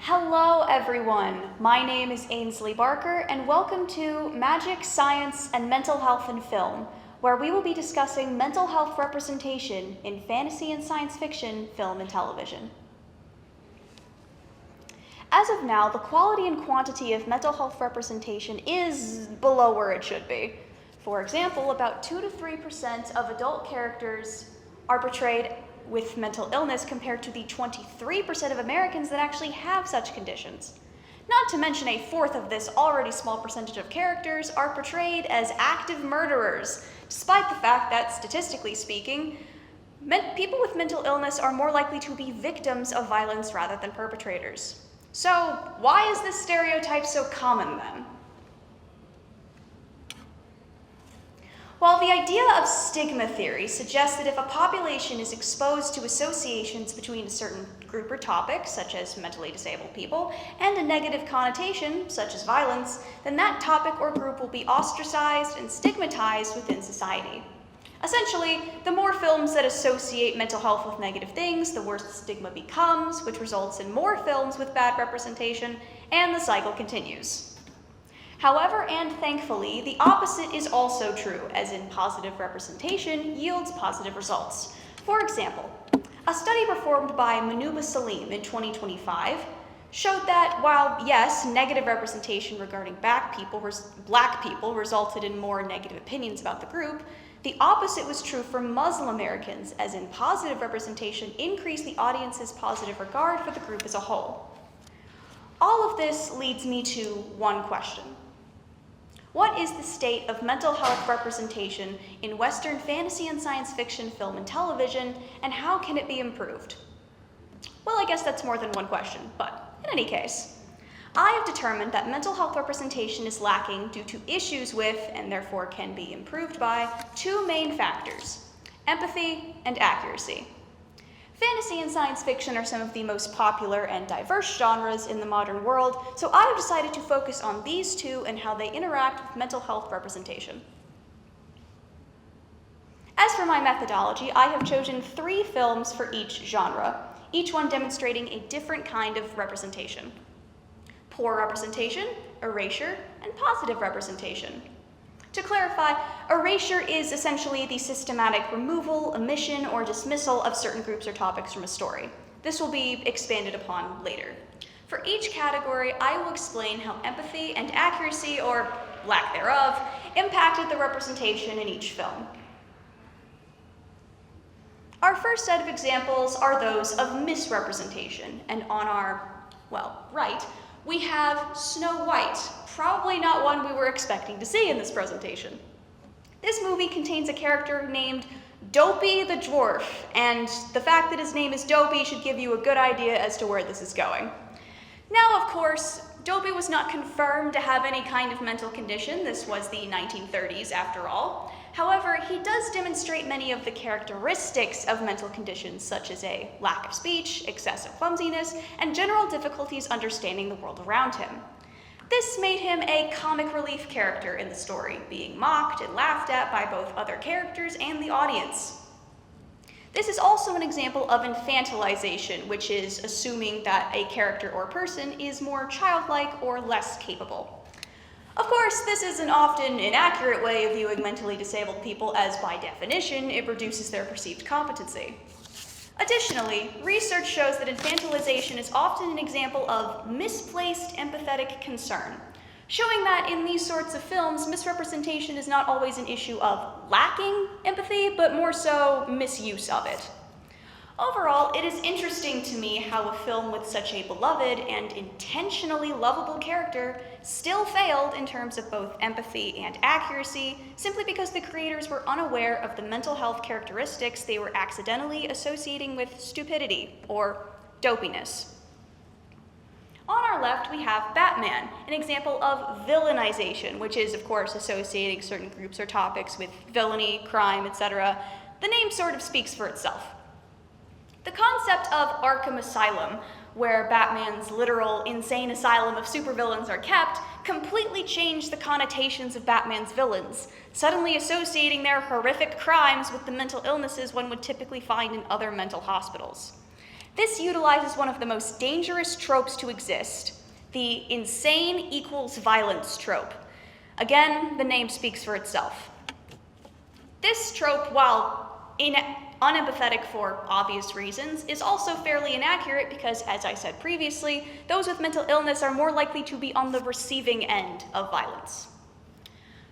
Hello everyone, my name is Ainsley Barker and welcome to Magic, Science, and Mental Health in Film, where we will be discussing mental health representation in fantasy and science fiction, film, and television. As of now, the quality and quantity of mental health representation is below where it should be. For example, about 2 to 3% of adult characters are portrayed with mental illness compared to the 23% of Americans that actually have such conditions. Not to mention a fourth of this already small percentage of characters are portrayed as active murderers, despite the fact that, statistically speaking, people with mental illness are more likely to be victims of violence rather than perpetrators. So, why is this stereotype so common then? While the idea of stigma theory suggests that if a population is exposed to associations between a certain group or topic, such as mentally disabled people, and a negative connotation, such as violence, then that topic or group will be ostracized and stigmatized within society. Essentially, the more films that associate mental health with negative things, the worse the stigma becomes, which results in more films with bad representation, and the cycle continues. However, and thankfully, the opposite is also true, as in positive representation yields positive results. For example, a study performed by Manuba Salim in 2025 showed that while, yes, negative representation regarding black people resulted in more negative opinions about the group, the opposite was true for Muslim Americans, as in positive representation increased the audience's positive regard for the group as a whole. All of this leads me to one question. What is the state of mental health representation in Western fantasy and science fiction, film, and television, and how can it be improved? Well, I guess that's more than one question, but in any case, I have determined that mental health representation is lacking due to issues with, and therefore can be improved by, two main factors: empathy and accuracy. Fantasy and science fiction are some of the most popular and diverse genres in the modern world, so I have decided to focus on these two and how they interact with mental health representation. As for my methodology, I have chosen 3 films for each genre, each one demonstrating a different kind of representation: poor representation, erasure, and positive representation. To clarify, erasure is essentially the systematic removal, omission, or dismissal of certain groups or topics from a story. This will be expanded upon later. For each category, I will explain how empathy and accuracy, or lack thereof, impacted the representation in each film. Our first set of examples are those of misrepresentation, and on our, right, we have Snow White, probably not one we were expecting to see in this presentation. This movie contains a character named Dopey the Dwarf, and the fact that his name is Dopey should give you a good idea as to where this is going. Now, of course, Dopey was not confirmed to have any kind of mental condition. This was the 1930s after all. However, he does demonstrate many of the characteristics of mental conditions, such as a lack of speech, excessive clumsiness, and general difficulties understanding the world around him. This made him a comic relief character in the story, being mocked and laughed at by both other characters and the audience. This is also an example of infantilization, which is assuming that a character or person is more childlike or less capable. Of course, this is an often inaccurate way of viewing mentally disabled people, as by definition, it reduces their perceived competency. Additionally, research shows that infantilization is often an example of misplaced empathetic concern, showing that in these sorts of films, misrepresentation is not always an issue of lacking empathy, but more so misuse of it. Overall, it is interesting to me how a film with such a beloved and intentionally lovable character still failed in terms of both empathy and accuracy, simply because the creators were unaware of the mental health characteristics they were accidentally associating with stupidity, or dopiness. On our left, we have Batman, an example of villainization, which is, of course, associating certain groups or topics with villainy, crime, etc. The name sort of speaks for itself. The concept of Arkham Asylum, where Batman's literal insane asylum of supervillains are kept, completely changed the connotations of Batman's villains, suddenly associating their horrific crimes with the mental illnesses one would typically find in other mental hospitals. This utilizes one of the most dangerous tropes to exist, the insane equals violence trope. Again, the name speaks for itself. This trope, while unempathetic for obvious reasons, is also fairly inaccurate because, as I said previously, those with mental illness are more likely to be on the receiving end of violence.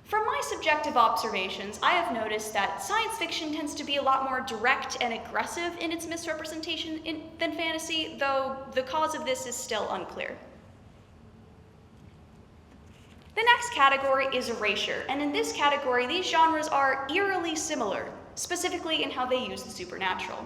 From my subjective observations, I have noticed that science fiction tends to be a lot more direct and aggressive in its misrepresentation than fantasy, though the cause of this is still unclear. The next category is erasure, and in this category, these genres are eerily similar, specifically in how they use the supernatural.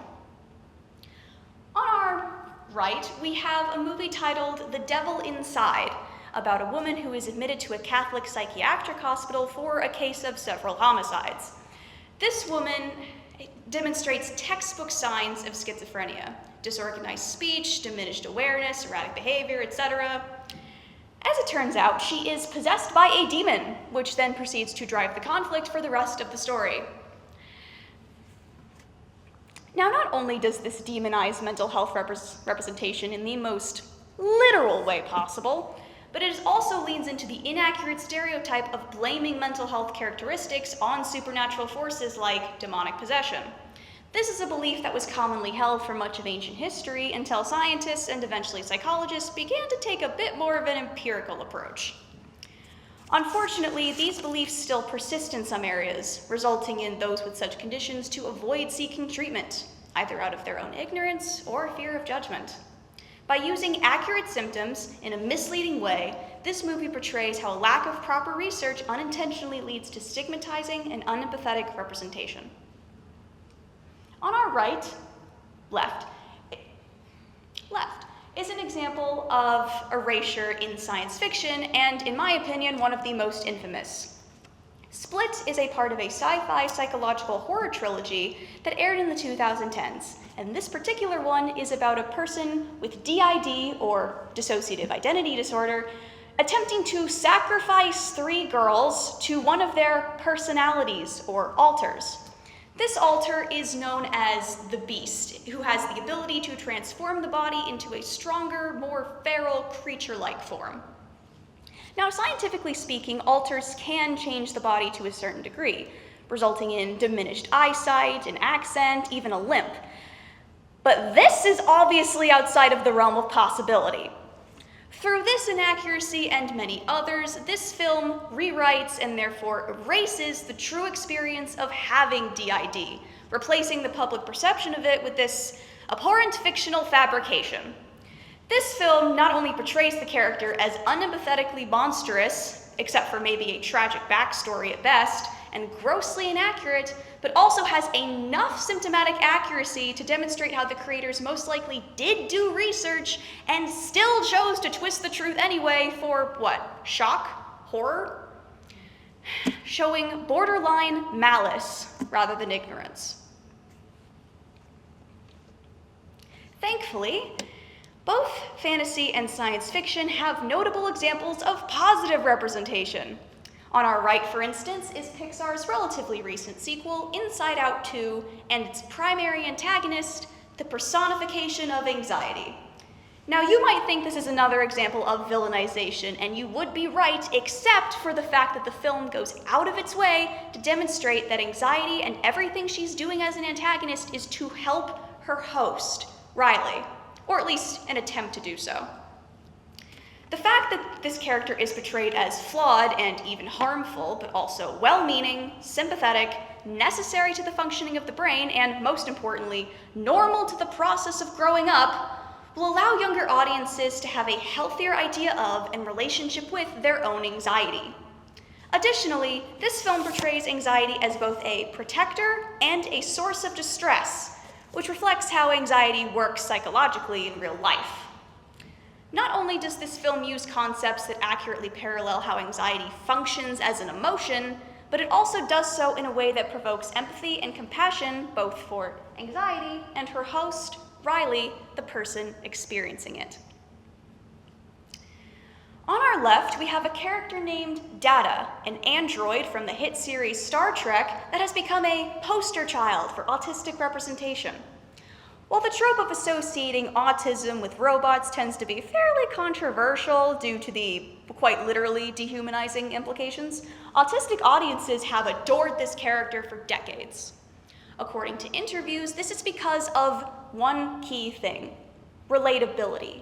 On our right, we have a movie titled The Devil Inside, about a woman who is admitted to a Catholic psychiatric hospital for a case of several homicides. This woman demonstrates textbook signs of schizophrenia: disorganized speech, diminished awareness, erratic behavior, etc. As it turns out, she is possessed by a demon, which then proceeds to drive the conflict for the rest of the story. Now, not only does this demonize mental health representation in the most literal way possible, but it also leans into the inaccurate stereotype of blaming mental health characteristics on supernatural forces like demonic possession. This is a belief that was commonly held for much of ancient history until scientists and eventually psychologists began to take a bit more of an empirical approach. Unfortunately, these beliefs still persist in some areas, resulting in those with such conditions to avoid seeking treatment, either out of their own ignorance or fear of judgment. By using accurate symptoms in a misleading way, this movie portrays how a lack of proper research unintentionally leads to stigmatizing and unempathetic representation. On our left, is an example of erasure in science fiction, and in my opinion, one of the most infamous. Split is a part of a sci-fi psychological horror trilogy that aired in the 2010s, and this particular one is about a person with DID, or dissociative identity disorder, attempting to sacrifice 3 girls to one of their personalities, or alters. This alter is known as the Beast, who has the ability to transform the body into a stronger, more feral, creature-like form. Now, scientifically speaking, alters can change the body to a certain degree, resulting in diminished eyesight, an accent, even a limp. But this is obviously outside of the realm of possibility. Through this inaccuracy and many others, this film rewrites and therefore erases the true experience of having DID, replacing the public perception of it with this abhorrent fictional fabrication. This film not only portrays the character as unempathetically monstrous, except for maybe a tragic backstory at best, and grossly inaccurate, but also has enough symptomatic accuracy to demonstrate how the creators most likely did do research and still chose to twist the truth anyway for what? Shock? Horror? Showing borderline malice rather than ignorance. Thankfully, both fantasy and science fiction have notable examples of positive representation. On our right, for instance, is Pixar's relatively recent sequel, Inside Out 2, and its primary antagonist, the personification of anxiety. Now, you might think this is another example of villainization, and you would be right, except for the fact that the film goes out of its way to demonstrate that anxiety and everything she's doing as an antagonist is to help her host, Riley, or at least an attempt to do so. The fact that this character is portrayed as flawed and even harmful, but also well-meaning, sympathetic, necessary to the functioning of the brain, and most importantly, normal to the process of growing up, will allow younger audiences to have a healthier idea of and relationship with their own anxiety. Additionally, this film portrays anxiety as both a protector and a source of distress, which reflects how anxiety works psychologically in real life. Not only does this film use concepts that accurately parallel how anxiety functions as an emotion, but it also does so in a way that provokes empathy and compassion both for anxiety and her host, Riley, the person experiencing it. On our left, we have a character named Data, an android from the hit series Star Trek that has become a poster child for autistic representation. While the trope of associating autism with robots tends to be fairly controversial due to the quite literally dehumanizing implications, autistic audiences have adored this character for decades. According to interviews, this is because of one key thing: relatability.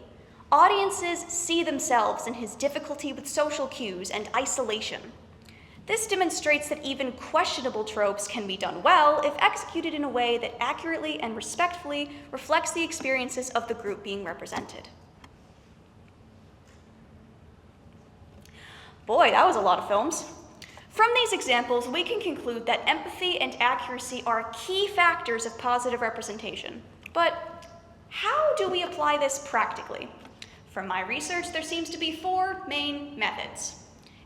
Audiences see themselves in his difficulty with social cues and isolation. This demonstrates that even questionable tropes can be done well if executed in a way that accurately and respectfully reflects the experiences of the group being represented. Boy, that was a lot of films. From these examples, we can conclude that empathy and accuracy are key factors of positive representation. But how do we apply this practically? From my research, there seems to be 4 main methods: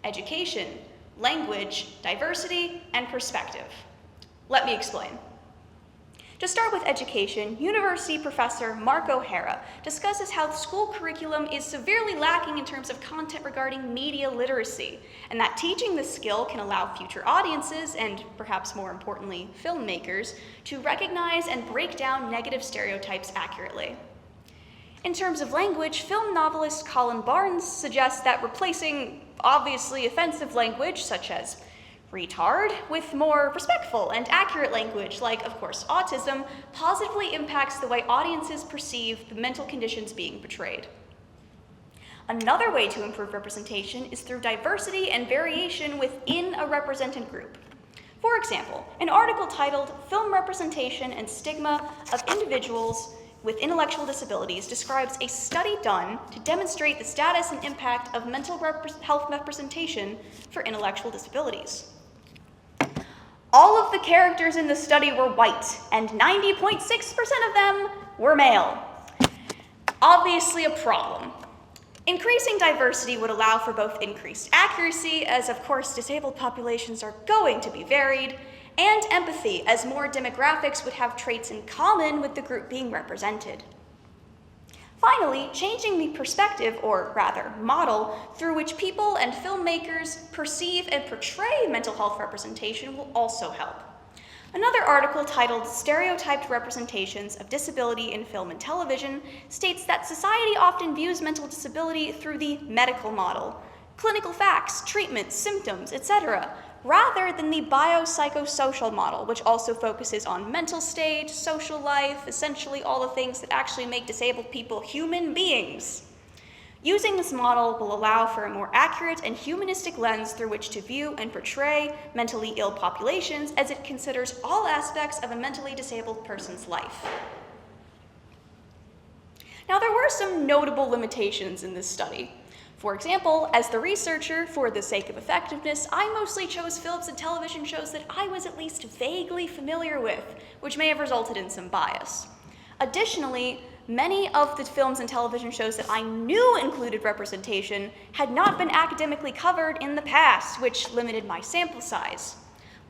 education, language, diversity, and perspective. Let me explain. To start with education, University professor Mark O'Hara discusses how the school curriculum is severely lacking in terms of content regarding media literacy, and that teaching this skill can allow future audiences, and perhaps more importantly, filmmakers, to recognize and break down negative stereotypes accurately. In terms of language, film novelist Colin Barnes suggests that replacing obviously offensive language, such as retard, with more respectful and accurate language, like, of course, autism, positively impacts the way audiences perceive the mental conditions being portrayed. Another way to improve representation is through diversity and variation within a represented group. For example, an article titled "Film Representation and Stigma of Individuals with Intellectual Disabilities" describes a study done to demonstrate the status and impact of mental health representation for intellectual disabilities. All of the characters in the study were white, and 90.6% of them were male. Obviously a problem. Increasing diversity would allow for both increased accuracy, as of course disabled populations are going to be varied, and empathy, as more demographics would have traits in common with the group being represented. Finally, changing the perspective, or rather model, through which people and filmmakers perceive and portray mental health representation will also help. Another article titled "Stereotyped Representations of Disability in Film and Television" states that society often views mental disability through the medical model, clinical facts, treatments, symptoms, etc., rather than the biopsychosocial model, which also focuses on mental state, social life, essentially all the things that actually make disabled people human beings. Using this model will allow for a more accurate and humanistic lens through which to view and portray mentally ill populations, as it considers all aspects of a mentally disabled person's life. Now, there were some notable limitations in this study. For example, as the researcher, for the sake of effectiveness, I mostly chose films and television shows that I was at least vaguely familiar with, which may have resulted in some bias. Additionally, many of the films and television shows that I knew included representation had not been academically covered in the past, which limited my sample size.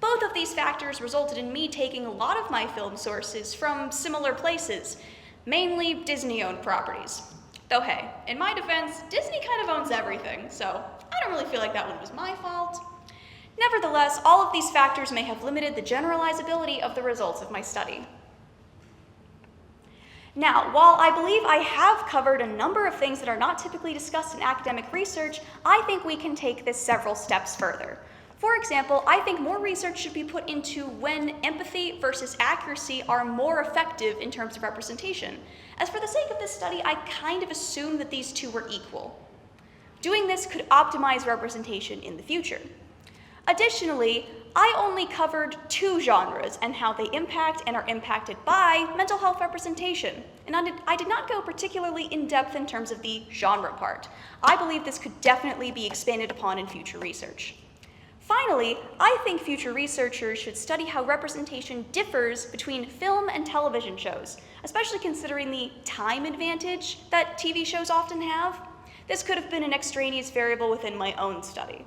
Both of these factors resulted in me taking a lot of my film sources from similar places, mainly Disney-owned properties. Though hey, in my defense, Disney kind of owns everything, so I don't really feel like that one was my fault. Nevertheless, all of these factors may have limited the generalizability of the results of my study. Now, while I believe I have covered a number of things that are not typically discussed in academic research, I think we can take this several steps further. For example, I think more research should be put into when empathy versus accuracy are more effective in terms of representation. As for the sake of this study, I kind of assumed that these two were equal. Doing this could optimize representation in the future. Additionally, I only covered 2 genres and how they impact and are impacted by mental health representation, and I did not go particularly in depth in terms of the genre part. I believe this could definitely be expanded upon in future research. Finally, I think future researchers should study how representation differs between film and television shows, especially considering the time advantage that TV shows often have. This could have been an extraneous variable within my own study.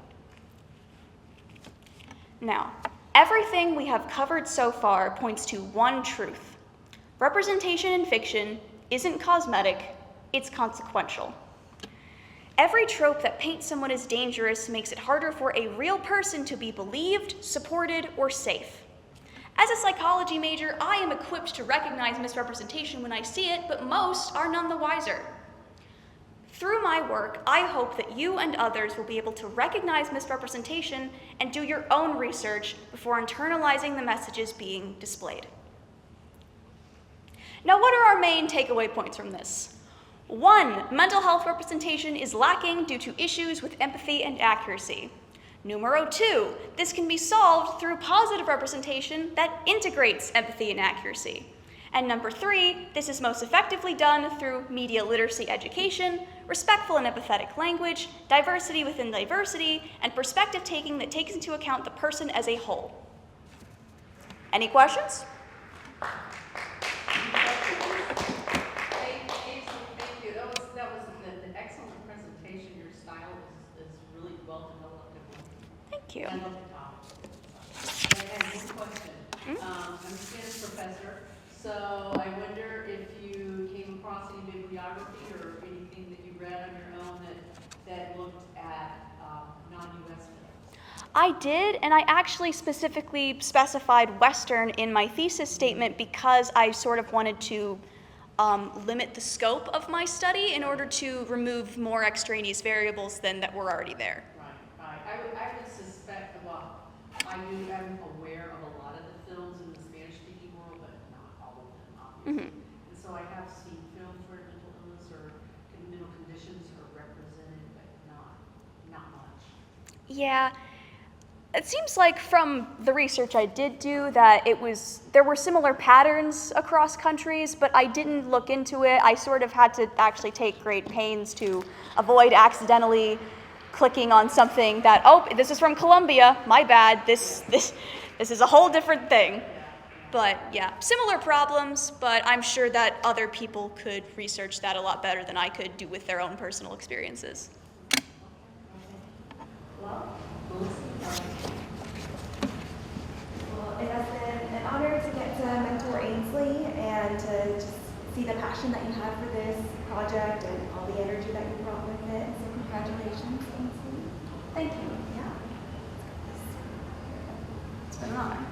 Now, everything we have covered so far points to one truth. Representation in fiction isn't cosmetic, it's consequential. Every trope that paints someone as dangerous makes it harder for a real person to be believed, supported, or safe. As a psychology major, I am equipped to recognize misrepresentation when I see it, but most are none the wiser. Through my work, I hope that you and others will be able to recognize misrepresentation and do your own research before internalizing the messages being displayed. Now, what are our main takeaway points from this? 1, mental health representation is lacking due to issues with empathy and accuracy. Numero 2, this can be solved through positive representation that integrates empathy and accuracy. And number 3, this is most effectively done through media literacy education, respectful and empathetic language, diversity within diversity, and perspective taking that takes into account the person as a whole. Any questions? Thank you. That was an excellent presentation. Your style is really well developed. Thank you. I love the topic. And one question. I'm a Spanish professor, so I wonder if you came across any bibliography or anything that you read on your own that looked at non-US films. I did, and I actually specifically specified Western in my thesis statement because I sort of wanted to limit the scope of my study in order to remove more extraneous variables than that were already there. Right. I would suspect, well, I'm aware of a lot of the films in the Spanish-speaking world, but not all of them, obviously. And so I have seen films where mental illness or mental conditions are represented, but not much. Yeah. It seems like from the research I did do that there were similar patterns across countries, but I didn't look into it. I sort of had to actually take great pains to avoid accidentally clicking on something that, oh, this is from Colombia, my bad, this is a whole different thing. But yeah, similar problems, but I'm sure that other people could research that a lot better than I could do with their own personal experiences. Well, it has been an honor to get to mentor Ainsley and to just see the passion that you have for this project and all the energy that you brought with it. So congratulations, Ainsley. Thank you. Yeah. It's been an honor.